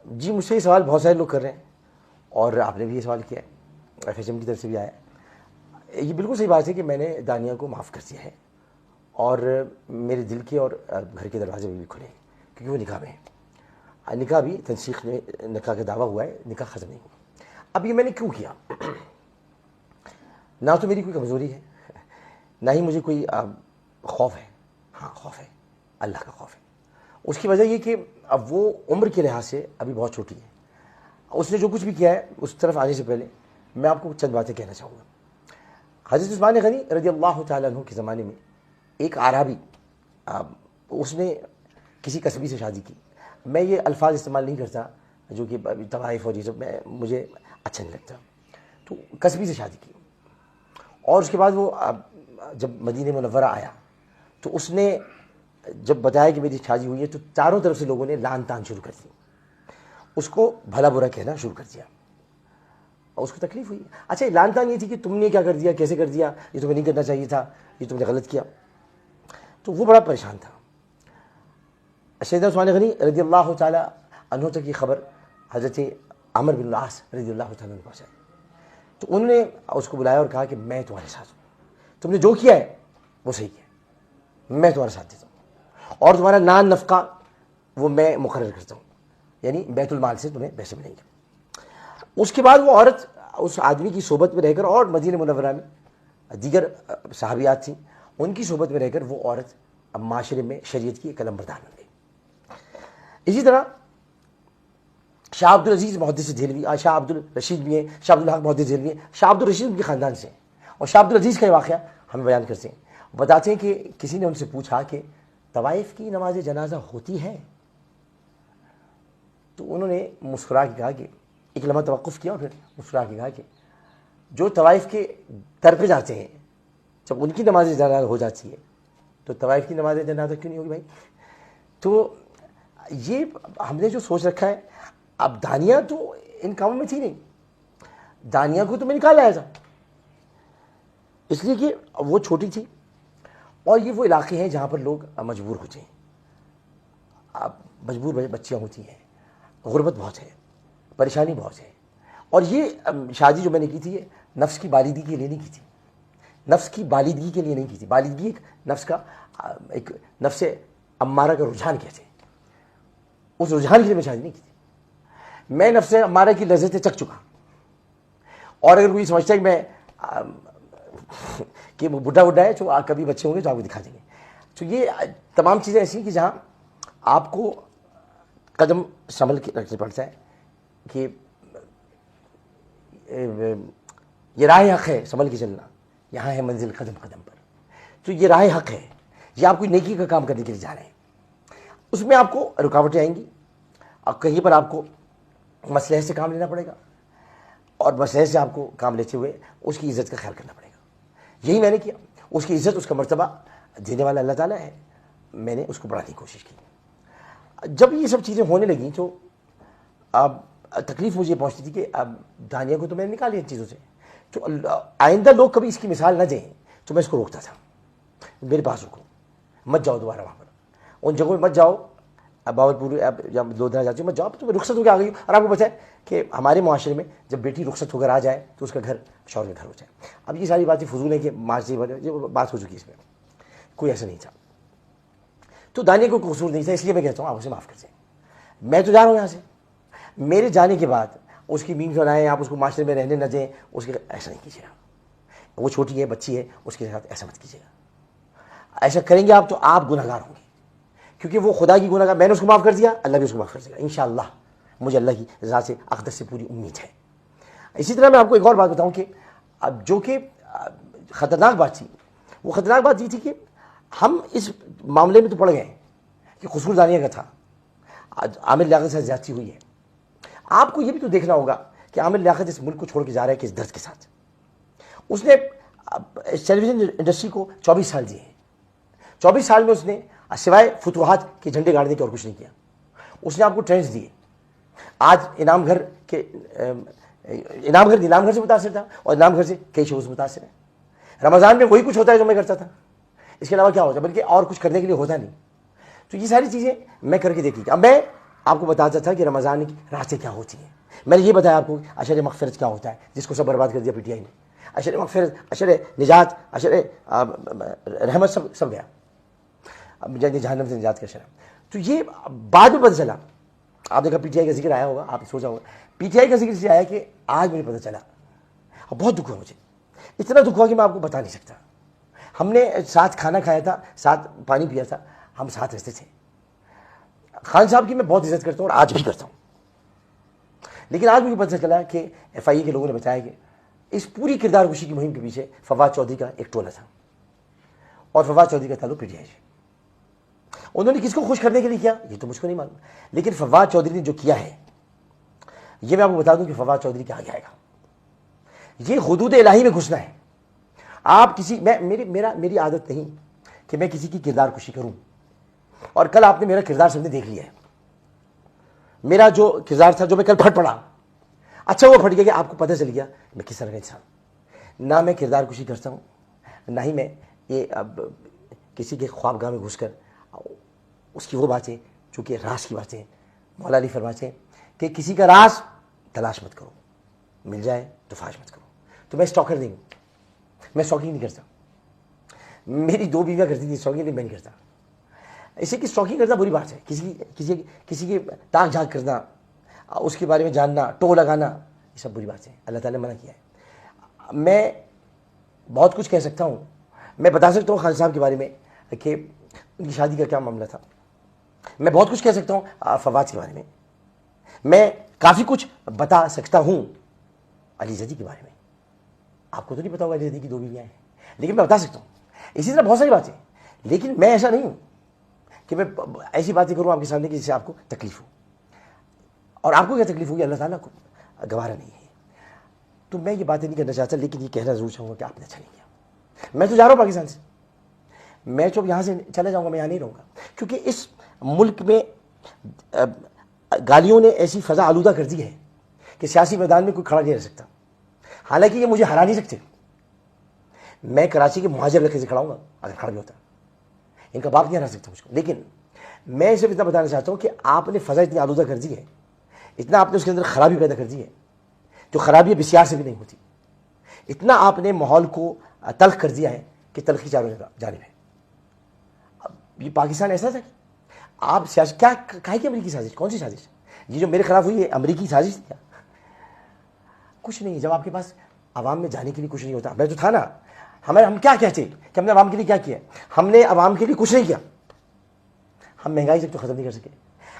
جی مجھ سے یہ سوال بہت سارے لوگ کر رہے ہیں اور آپ نے بھی یہ سوال کیا ہے، ایف ایچ ایم کی طرف سے بھی آیا ہے۔ یہ بالکل صحیح بات ہے کہ میں نے دانیہ کو معاف کر دیا ہے اور میرے دل کے اور گھر کے دروازے بھی کھلے ہیں کیونکہ وہ نکاح میں ہے۔ نکاح بھی تنسیخ میں نکاح کا دعویٰ ہوا ہے، نکاح ختم نہیں ہوا۔ اب یہ میں نے کیوں کیا؟ نہ تو میری کوئی کمزوری ہے، نہ ہی مجھے کوئی خوف ہے۔ ہاں خوف ہے، اللہ کا خوف ہے۔ اس کی وجہ یہ کہ اب وہ عمر کے لحاظ سے ابھی بہت چھوٹی ہے۔ اس نے جو کچھ بھی کیا ہے اس طرف آنے سے پہلے میں آپ کو چند باتیں کہنا چاہوں گا۔ حضرت عثمان غنی رضی اللہ تعالیٰ عنہ کے زمانے میں ایک اعرابی، اس نے کسی کسبی سے شادی کی۔ میں یہ الفاظ استعمال نہیں کرتا جو کہ طوائف اور یہ سب مجھے اچھا نہیں لگتا، تو کسبی سے شادی کی۔ اور اس کے بعد وہ جب مدینہ منورہ آیا تو اس نے جب بتایا کہ میری شادی ہوئی ہے تو چاروں طرف سے لوگوں نے لعن طعن شروع کر دی، اس کو بھلا برا کہنا شروع کر دیا اور اس کو تکلیف ہوئی۔ اچھا لعن طعن یہ تھی کہ تم نے کیا کر دیا، کیسے کر دیا، یہ تمہیں نہیں کرنا چاہیے تھا، یہ تم نے غلط کیا، تو وہ بڑا پریشان تھا۔ سیدنا عثمان غنی رضی اللہ تعالیٰ عنہ تک یہ خبر حضرت عمرو بن العاص رضی اللہ تعالیٰ عنہ پہنچائی، تو انہوں نے اس کو بلایا اور کہا کہ میں تمہارے ساتھ ہوں، تم نے جو کیا ہے وہ صحیح کیا، میں تمہارے ساتھ دیتا ہوں اور تمہارا نان نفقہ وہ میں مقرر کرتا ہوں، یعنی بیت المال سے تمہیں پیسے ملیں گے۔ اس کے بعد وہ عورت اس آدمی کی صحبت میں رہ کر اور مدینہ منورہ میں دیگر صحابیات تھیں، ان کی صحبت میں رہ کر وہ عورت اب معاشرے میں شریعت کی ایک علم بردار بن گئی۔ اسی طرح شاہ عبد العزیز محدث دہلوی، شاہ عبد الرشید بھی ہیں، شاہ عبد الحق محدث دہلوی ہیں، شاہ عبد الرشید کے خاندان سے ہیں، اور شاہ عبد العزیز کا یہ واقعہ ہمیں بیان کرتے ہیں، بتاتے ہیں کہ کسی نے ان سے پوچھا کہ طوائف کی نماز جنازہ ہوتی ہے؟ تو انہوں نے مسکرا کے کہا کہ ایک لمحہ توقف کیا اور پھر مسکرا کے کہا کہ جو طوائف کے در پہ جاتے ہیں جب ان کی نماز جنازہ ہو جاتی ہے تو طوائف کی نماز جنازہ کیوں نہیں ہوگی بھائی؟ تو یہ ہم نے جو سوچ رکھا ہے، اب دانیہ تو ان کاموں میں تھی نہیں، دانیہ کو تو میں نکال لایا تھا اس لیے کہ وہ چھوٹی تھی، اور یہ وہ علاقے ہیں جہاں پر لوگ مجبور ہوتے ہیں، اب مجبور بچیاں ہوتی ہیں، غربت بہت ہے، پریشانی بہت ہے، اور یہ شادی جو میں نے کی تھی یہ نفس کی بالادگی کے لیے نہیں کی تھی، نفس کی بالادگی کے لیے نہیں کی تھی۔ بالادگی ایک نفس کا ایک نفس امارہ کا رجحان کہتے ہیں، اس رجحان کے لیے میں شادی نہیں کی تھی۔ میں نفس امارہ کی لذتیں چکھ چکا، اور اگر کوئی سمجھتا ہے کہ میں کہ وہ بڈھا ہے جو کبھی بچے ہوں گے تو آپ کو دکھا دیں گے، تو یہ تمام چیزیں ایسی ہیں کہ جہاں آپ کو قدم سنبھل کے رکھنا پڑتا ہے کہ یہ راہ حق ہے، سنبھل کے چلنا، یہاں ہے منزل قدم قدم پر، تو یہ راہ حق ہے، یہ آپ کوئی نیکی کا کام کرنے کے لیے جا رہے ہیں، اس میں آپ کو رکاوٹیں آئیں گی، اور کہیں پر آپ کو مصلحت سے کام لینا پڑے گا، اور مصلحت سے آپ کو کام لیتے ہوئے اس کی عزت کا خیال کرنا پڑے گا۔ یہی میں نے کیا، اس کی عزت، اس کا مرتبہ دینے والا اللہ تعالیٰ ہے، میں نے اس کو بڑھانے کی کوشش کی۔ جب یہ سب چیزیں ہونے لگیں تو اب تکلیف مجھے پہنچتی تھی کہ اب دانیہ کو تو میں نے نکالی ان چیزوں سے، تو آئندہ لوگ کبھی اس کی مثال نہ دیں تو میں اس کو روکتا تھا، میرے پاس رکو، مت جاؤ دوبارہ وہاں پر، ان جگہوں میں مت جاؤ، اب باورپور یا لودھنا جاتی ہوں مت جاؤ، تو میں رخصت ہو کے آ گئی ہوں۔ اور آپ کو پتہ ہے کہ ہمارے معاشرے میں جب بیٹی رخصت ہو کر آ جائے تو اس کا گھر شوہر کا گھر ہو جائے۔ اب یہ ساری باتیں فضول ہیں کہ معاشرے یہ بات ہو چکی، اس میں کوئی ایسا نہیں تھا، تو دانیہ کو قصور نہیں تھا، اس لیے میں کہتا ہوں آپ اسے معاف کر دیں۔ میں تو جا رہا ہوں یہاں سے، میرے جانے کے بعد اس کی مین بنائیں، آپ اس کو معاشرے میں رہنے نہ دیں، اس کے ایسا نہیں کیجیے گا، وہ چھوٹی ہے، بچی ہے، اس کے ساتھ ایسا مت کیجیے گا۔ ایسا کریں گے آپ تو آپ گناہ گار ہوں گے، کیونکہ وہ خدا کی گناہ گار، میں نے اس کو معاف کر دیا، اللہ بھی اس کو معاف کر دے گا انشاءاللہ، مجھے اللہ کی رضا سے اقدس سے پوری امید ہے۔ اسی طرح میں آپ کو ایک اور بات بتاؤں کہ اب جو کہ خطرناک بات تھی، وہ خطرناک بات یہ تھی کہ ہم اس معاملے میں تو پڑ گئے کہ قصور دانیہ کا تھا، عامر لیاقت سے زیادتی ہوئی ہے۔ آپ کو یہ بھی تو دیکھنا ہوگا کہ عامر لیاقت اس ملک کو چھوڑ کے جا رہا ہے کس درد کے ساتھ۔ اس نے ٹیلی ویژن انڈسٹری کو 24 سال دیے ہیں، 24 سال میں اس نے سوائے فتوحات کے جھنڈے گاڑنے کے اور کچھ نہیں کیا۔ اس نے آپ کو ٹرینڈز دیے، آج انعام گھر انعام گھر سے متاثر تھا، اور انعام گھر سے کئی شوز متاثر ہیں۔ رمضان میں وہی کچھ ہوتا ہے جو میں کرتا تھا، اس کے علاوہ کیا ہوتا ہے، بلکہ اور کچھ کرنے کے لیے ہوتا نہیں۔ تو یہ ساری چیزیں میں کر کے دیکھ لی۔ اب میں آپ کو بتاتا تھا کہ رمضان کی راتیں کیا ہوتی ہیں. میں نے یہ بتایا آپ کو عشر مغفرت کیا ہوتا ہے, جس کو سب برباد کر دیا پی ٹی آئی نے. عشر مغفرت, عشر نجات, عشر رحمت سب گیا. اب جہنم سے نجات کا عشر. تو یہ بعد میں پتہ چلا, آپ دیکھا پی ٹی آئی کا ذکر آیا ہوگا, آپ نے سوچا ہوگا پی ٹی آئی کا ذکر اس لیے آیا کہ آج مجھے پتہ چلا, اور بہت دکھ ہوا مجھے, اتنا دکھ ہوا کہ میں آپ کو بتا نہیں سکتا. ہم نے ساتھ کھانا کھایا تھا, ساتھ پانی پیا تھا, ہم ساتھ رہتے تھے. خان صاحب کی میں بہت عزت کرتا ہوں اور آج بھی کرتا ہوں, لیکن آج مجھے پتہ چلا کہ ایف آئی اے کے لوگوں نے بتایا کہ اس پوری کردار کشی کی مہم کے پیچھے فواد چودھری کا ایک ٹولہ تھا, اور فواد چودھری کا تعلق پی ٹی آئی سے. انہوں نے کس کو خوش کرنے کے لیے کیا یہ تو مجھ کو نہیں معلوم, لیکن فواد چودھری نے جو کیا ہے یہ میں آپ کو بتا دوں کہ فواد چودھری کیا آئے گا. یہ حدود الہی میں گھسنا ہے. آپ کسی میری عادت نہیں کہ میں کسی کی کردار کشی کروں, اور کل آپ نے میرا کردار سب نے دیکھ لیا ہے. میرا جو کردار تھا جو میں کل پھٹ پڑا, اچھا وہ پھٹ گیا کہ آپ کو پتہ چل گیا میں کس طرح کا انسان. نہ میں کردار کشی کرتا ہوں, نہ ہی میں یہ کسی کے خوابگاہ میں گھس کر اس کی وہ باتیں جو کہ راز کی باتیں. مولا علی فرماتے ہیں کہ کسی کا راز تلاش مت کرو, مل جائے تو فاش مت کرو. تو میں اسٹاکر نہیں ہوں, میں اسٹاکنگ نہیں کرتا. میری 2 بیویاں کرتی تھی اسٹاکنگ, نہیں میں نہیں کرتا. اسے کہ اسٹاکنگ کرنا بری بات ہے, کسی کی تاک جھانک کرنا, اس کے بارے میں جاننا, ٹو لگانا, یہ سب بری بات ہے. اللہ تعالیٰ نے منع کیا ہے. میں بہت کچھ کہہ سکتا ہوں, میں بتا سکتا ہوں خان صاحب کے بارے میں کہ ان کی شادی کا کیا معاملہ تھا. میں بہت کچھ کہہ سکتا ہوں فواد کے بارے میں. میں کافی کچھ بتا سکتا ہوں علی زیدی کے بارے میں. آپ کو تو نہیں پتا ہوگا علی زیدی کی 2 بیویاں ہیں, لیکن میں بتا سکتا ہوں. اسی طرح بہت ساری باتیں, لیکن میں ایسا نہیں ہوں کہ میں ایسی باتیں کروں آپ کے سامنے کہ جس سے آپ کو تکلیف ہو. اور آپ کو کیا تکلیف ہوگی اللہ تعالیٰ کو گوارا نہیں ہے. تو میں یہ باتیں نہیں کرنا چاہتا, لیکن یہ کہنا ضرور چاہوں گا کہ آپ نے اچھا نہیں کیا. میں تو جا رہا ہوں پاکستان سے, میں جب یہاں سے چلا جاؤں گا میں یہاں نہیں رہوں گا, کیونکہ اس ملک میں گالیوں نے ایسی فضا آلودہ کر دی ہے کہ سیاسی میدان میں کوئی کھڑا نہیں رہ سکتا. حالانکہ یہ مجھے ہرا نہیں سکتے. میں کراچی کے مہاجر علاقے سے کھڑا ہوں گا اگر کھڑا بھی ہوتا, ان کا باپ نہیں ہرا سکتا مجھ کو. لیکن میں صرف اتنا بتانا چاہتا ہوں کہ آپ نے فضا اتنی آلودہ کر دی ہے, اتنا آپ نے اس کے اندر خرابی پیدا کر دی ہے جو خرابی بسیار سے بھی نہیں ہوتی. اتنا آپ نے ماحول کو تلخ کر دیا ہے کہ تلخی چاروں جانب ہے. اب یہ پاکستان ایسا تھا کہ آپ سیاست کیا کہا کہ امریکی سازش, کون سی سازش؟ یہ جو میرے خلاف ہوئی ہے امریکی سازش تھی کیا؟ کچھ نہیں. جب آپ کے پاس عوام میں جانے کے لیے کچھ نہیں ہوتا, میں تو تھا نا. ہم کیا کہتے کہ ہم نے عوام کے لیے کیا کیا؟ ہم نے عوام کے لیے کچھ نہیں کیا. ہم مہنگائی تک تو ختم نہیں کر سکے,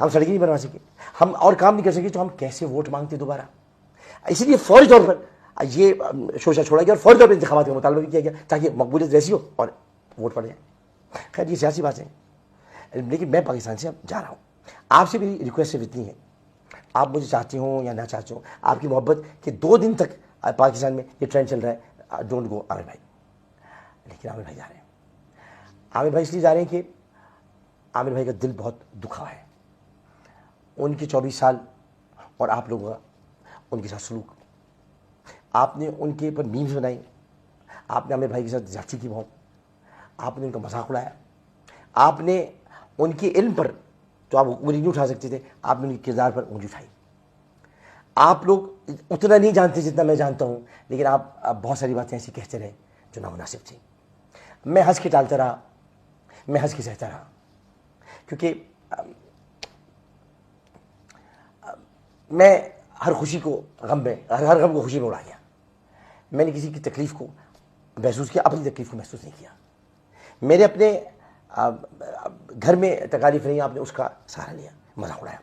ہم سڑکیں نہیں بنوا سکے, ہم اور کام نہیں کر سکے, تو ہم کیسے ووٹ مانگتے دوبارہ؟ اسی لیے فوری طور پر یہ شوشہ چھوڑا گیا اور فوری طور پر انتخابات کا مطالبہ بھی کیا گیا تاکہ مقبولیت ویسی ہو اور ووٹ پڑ جائے. خیر یہ سیاسی باتیں, لیکن میں پاکستان سے اب جا رہا ہوں. آپ سے میری ریکویسٹ صرف اتنی ہے, آپ مجھے چاہتے ہوں یا نہ چاہتے ہوں, آپ کی محبت کہ 2 دن تک پاکستان میں یہ ٹرینڈ چل رہا ہے, ڈونٹ گو عامر بھائی. لیکن عامر بھائی جا رہے ہیں. عامر بھائی اس لیے جا رہے ہیں کہ عامر بھائی کا دل بہت دکھا ہے. ان کے 24 سال اور آپ لوگوں کا ان کے ساتھ سلوک, آپ نے ان کے اوپر میمز بنائی, آپ نے عامر بھائی کے ساتھ زیادتی کی بہت, آپ نے ان کا مذاق اڑایا, آپ نے ان کے علم پر تو آپ انگلی نہیں اٹھا سکتے تھے, آپ نے ان کے کردار پر انگلی اٹھائی. آپ لوگ اتنا نہیں جانتے جتنا میں جانتا ہوں, لیکن آپ بہت ساری باتیں ایسی کہتے رہے جو نامناسب تھیں. میں ہنس کے ٹالتا رہا, میں ہنس کے سہتا رہا, کیونکہ میں ہر خوشی کو غم میں, ہر غم کو خوشی میں اڑا گیا. میں نے کسی کی تکلیف کو محسوس کیا, اپنی تکلیف کو محسوس نہیں کیا. میرے اپنے گھر میں تکالیف نہیں, آپ نے اس کا سہارا لیا, مذاق اڑایا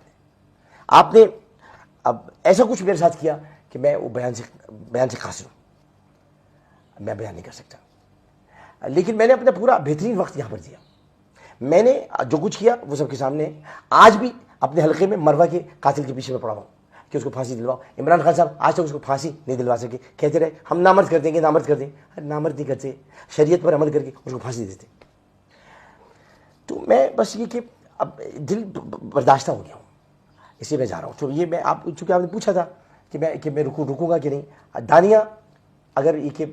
آپ نے. اب ایسا کچھ میرے ساتھ کیا کہ میں وہ بیان سے قاصر ہوں, میں بیان نہیں کر سکتا. لیکن میں نے اپنا پورا بہترین وقت یہاں پر دیا. میں نے جو کچھ کیا وہ سب کے سامنے. آج بھی اپنے حلقے میں مروا کے قاتل کے پیچھے میں پڑا ہوں کہ اس کو پھانسی دلواؤ. عمران خان صاحب آج تک اس کو پھانسی نہیں دلوا سکے, کہتے رہے ہم نامرد کر دیں گے, نامرد کر دیں. نامرد نہیں کرتے, شریعت پر عمل کر کے اس کو پھانسی دیتے. تو میں بس یہ کہ اب دل برداشتہ ہو گیا ہوں, اس لیے میں جا رہا ہوں. تو یہ میں آپ, چونکہ آپ نے پوچھا تھا کہ میں رکوں گا کہ نہیں, دانیہ اگر یہ کہ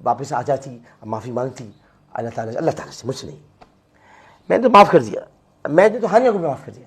واپس آ جاتی, معافی مانگتی اللہ تعالیٰ سے, مجھ سے نہیں, میں نے تو معاف کر دیا. میں نے تو ہانیہ کو بھی معاف کر دیا.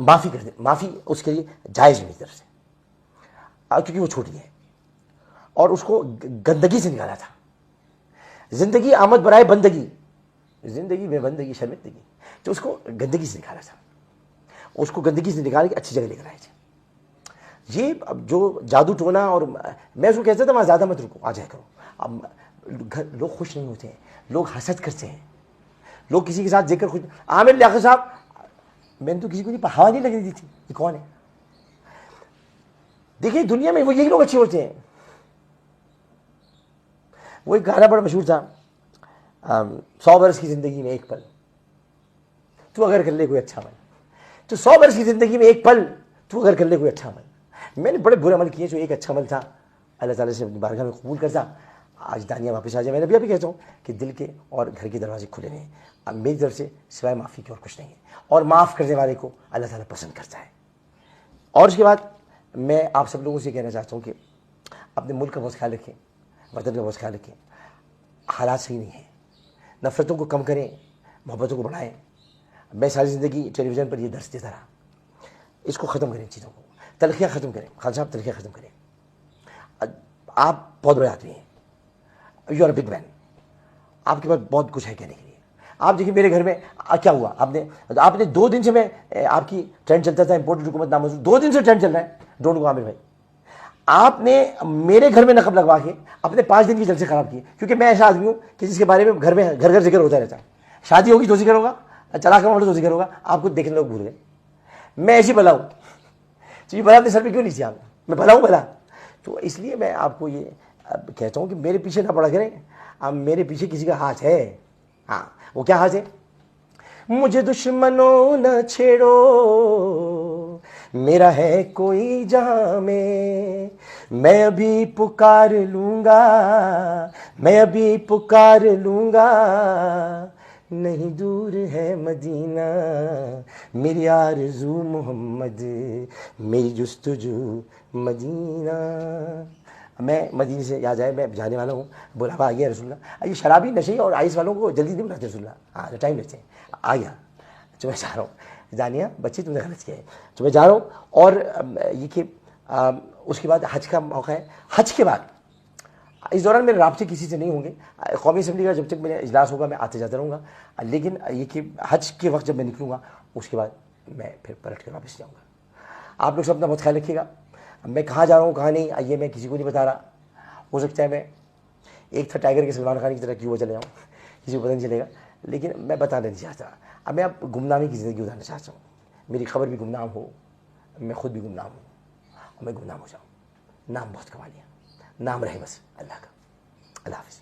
معافی کر دیں, معافی اس کے لیے جائز میری طرف سے, کیونکہ وہ چھوٹی ہے اور اس کو گندگی سے نکالا تھا. زندگی آمد برائے بندگی, زندگی میں بندگی شرمندگی, تو اس کو گندگی سے نکالا تھا, اس کو گندگی سے نکال کے اچھی جگہ لے کر آئے تھے. یہ جو جادو ٹونا, اور میں اس کو کہتا تھا وہاں زیادہ مت رکو, آ جائے کرو. اب لوگ خوش نہیں ہوتے ہیں, لوگ حسد کرتے ہیں, لوگ کسی کے ساتھ ذکر خوش. عامر لیاقت صاحب, میں نے تو کسی کو نہیں ہوا نہیں لگنے دی تھی, یہ کون ہے؟ دیکھیے دنیا میں وہ یہی لوگ اچھے ہوتے ہیں. وہ ایک گانا بڑا مشہور تھا, 100 برس کی زندگی میں ایک پل تو اگر کر لے کوئی اچھا عمل. تو 100 برس کی زندگی میں ایک پل تو اگر کر لے کوئی اچھا عمل. میں نے بڑے برے عمل کیے, جو ایک اچھا عمل تھا اللہ تعالیٰ سے اپنی بارگاہ میں قبول کرتا, آج دانیہ واپس آ جائے. میں نے ابھی کہتا ہوں کہ دل کے اور گھر کے دروازے کھلے رہے ہیں. اب میری طرف سے سوائے معافی کے اور کچھ نہیں ہے, اور معاف کرنے والے کو اللہ تعالیٰ پسند کرتا ہے. اور اس کے بعد میں آپ سب لوگوں سے کہنا چاہتا ہوں کہ اپنے ملک کا بہت خیال رکھیں, وطن کا بہت خیال رکھیں. حالات صحیح نہیں ہیں, نفرتوں کو کم کریں, محبتوں کو بڑھائیں. میں ساری زندگی ٹیلی ویژن پر یہ درس دیتا رہا, اس کو ختم کریں, چیزوں کو, تلخیاں ختم کریں. خان صاحب تلخیاں ختم کریں. آپ بہت بڑے آدمی ہیں, یو آر اے بگ مین, آپ کے پاس بہت کچھ ہے کہنے کے لیے. آپ دیکھیں میرے گھر میں کیا ہوا, آپ نے 2 دن سے, میں آپ کی ٹرینڈ چلتا تھا امپورٹنٹ حکومت نامنظور, 2 دن سے ٹرینڈ چل رہا ہے, ڈونٹ گو عامر بھائی. آپ نے میرے گھر میں نقب لگوا کے اپنے 5 دن کی جلسے خراب کیے, کیونکہ میں ایسا آدمی ہوں کہ جس کے بارے میں گھر گھر ذکر ہوتا رہتا ہے. شادی ہوگی تو ذکر ہوگا, طلاق کا معاملہ تو ذکر ہوگا, آپ کو دیکھنے لوگ بھول گئے. میں ایسی بلا ہوں, تو یہ بلا اپنے سر پہ کیوں نہیں کیا, میں بلا ہوں بلا. تو اس لیے میں آپ کو یہ کہتا ہوں کہ میرے پیچھے نہ پڑا کریں. اب میرے پیچھے کسی کا ہاتھ ہے, ہاں وہ کیا ہاتھ ہے؟ مجھے دشمنوں نہ چھیڑو, میرا ہے کوئی جہاں میں ابھی پکار لوں گا, میں ابھی پکار لوں گا. نہیں دور ہے مدینہ میری آرزو محمد, میری جستجو مدینہ. میں مدینے سے یاد آئے, میں جانے والا ہوں, بلاوا آ گیا رسول اللہ. یہ شرابی نشے اور آئس والوں کو جلدی نہیں بلاتے رسول اللہ, ہاں ٹائم لیتے ہیں. آ گیا تو میں جا رہا ہوں, جانیہ بچے تم نے غلط کیا ہے, تو میں جا رہا ہوں. اور یہ کہ اس کے بعد حج کا موقع ہے. حج کے بعد اس دوران میرے رابطے کسی سے نہیں ہوں گے. قومی اسمبلی کا جب تک میرا اجلاس ہوگا میں آتے جاتا رہوں گا, لیکن یہ کہ حج کے وقت جب میں نکلوں گا اس کے بعد میں پھر پلٹ کے واپس جاؤں گا. آپ لوگ سب اپنا بہت خیال رکھیے گا. میں کہاں جا رہا ہوں کہاں نہیں, یہ میں کسی کو نہیں بتا رہا. ہو سکتا ہے میں ایک تھا ٹائیگر کے سلمان خان کی طرح کیوں چلے جاؤں, کسی کو پتہ نہیں چلے گا, لیکن میں بتانا نہیں چاہتا. اب میں اب گمنامی کی زندگی گزارنا چاہتا ہوں. میری خبر بھی گمنام ہو, میں خود بھی گمنام ہوں, اور میں گمنام ہو جاؤں. نام بہت کما لیا, نام رہے بس اللہ کا. اللہ حافظ.